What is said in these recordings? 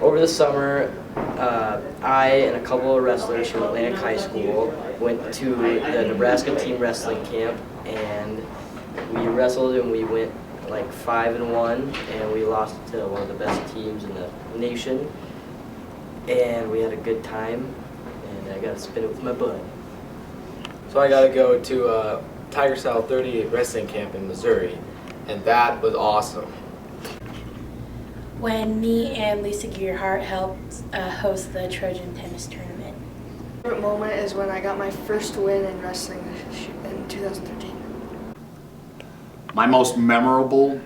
Over the summer, I and a couple of wrestlers from Atlantic High School went to the Nebraska team wrestling camp, and we wrestled and we went like 5-1, and we lost to one of the best teams in the nation. And we had a good time, and I got to spin it with my bud. So I got to go to Tiger Style 38 wrestling camp in Missouri, and that was awesome. When me and Lisa Gearhart helped host the Trojan tennis tournament. My favorite moment is when I got my first win in wrestling in 2013. My most memorable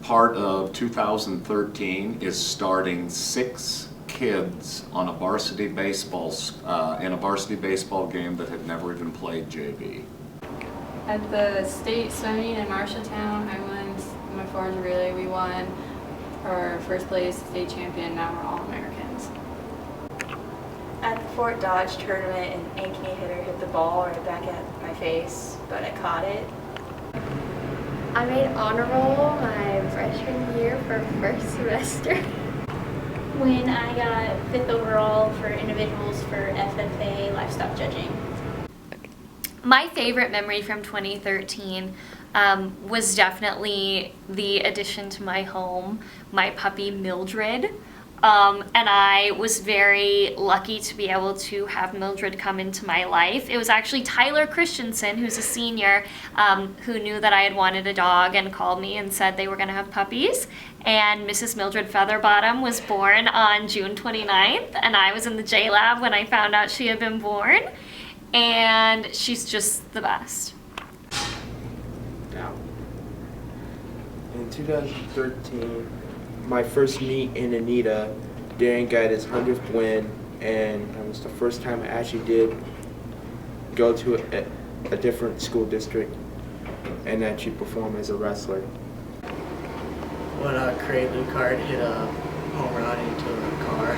part of 2013 is starting 6 kids on a varsity baseball in a varsity baseball game that had never even played JV. At the state swimming in Marshalltown, I won my 400 relay. We won our first place state champion. Now we're all Americans. At the Fort Dodge tournament, an Ankeny hitter hit the ball right back at my face, but I caught it. I made honor roll my freshman year for first semester. When I got 5th overall for individuals for FFA livestock judging. My favorite memory from 2013 was definitely the addition to my home, my puppy Mildred. And I was very lucky to be able to have Mildred come into my life. It was actually Tyler Christensen, who's a senior, who knew that I had wanted a dog and called me and said they were going to have puppies. And Mrs. Mildred Featherbottom was born on June 29th, and I was in the J-Lab when I found out she had been born. And she's just the best. In 2013, my first meet in Anita, Darren got his 100th win, and it was the first time I actually did go to a different school district and actually perform as a wrestler. When Craig Lucard hit a home run into a car.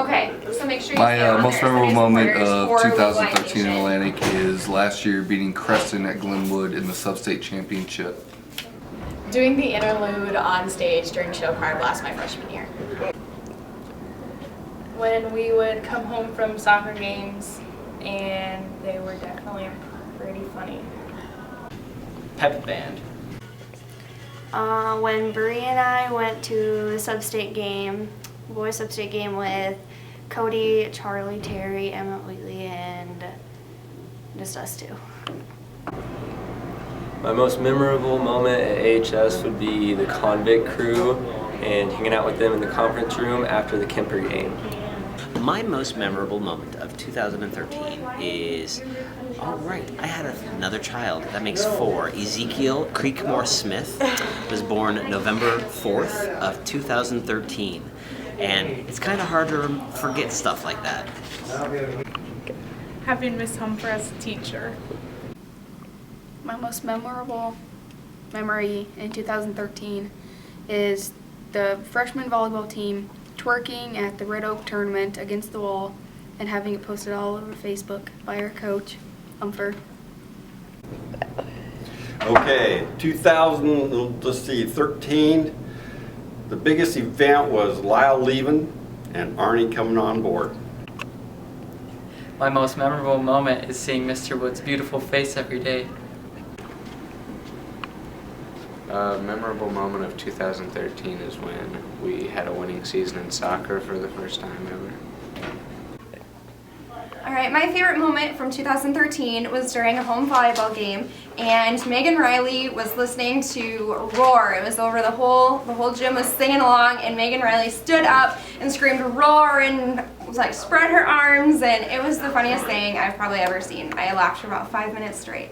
Okay, so make sure you My most memorable moment of 2013 in Atlantic is last year beating Creston at Glenwood in the sub-state championship. Doing the interlude on stage during Show Card Blast my freshman year. When we would come home from soccer games, and they were definitely pretty funny. Pep band. When Bree and I went to the sub-state game, boys sub-state game with Cody, Charlie, Terry, Emmett Wheatley, and just us two. My most memorable moment at AHS would be the convict crew and hanging out with them in the conference room after the Kemper game. My most memorable moment of 2013 is, all right, I had another child. That makes 4. Ezekiel Creekmore Smith was born November 4th of 2013. And it's kind of hard to forget stuff like that. Having Miss Humper as a teacher. My most memorable memory in 2013 is the freshman volleyball team twerking at the Red Oak tournament against the wall and having it posted all over Facebook by our coach, Humper. Okay, 2013, the biggest event was Lyle leaving and Arnie coming on board. My most memorable moment is seeing Mr. Wood's beautiful face every day. A memorable moment of 2013 is when we had a winning season in soccer for the first time ever. Alright, my favorite moment from 2013 was during a home volleyball game, and Megan Riley was listening to Roar. It was over the whole gym was singing along, and Megan Riley stood up and screamed Roar and was like spread her arms, and it was the funniest thing I've probably ever seen. I laughed for about 5 minutes straight.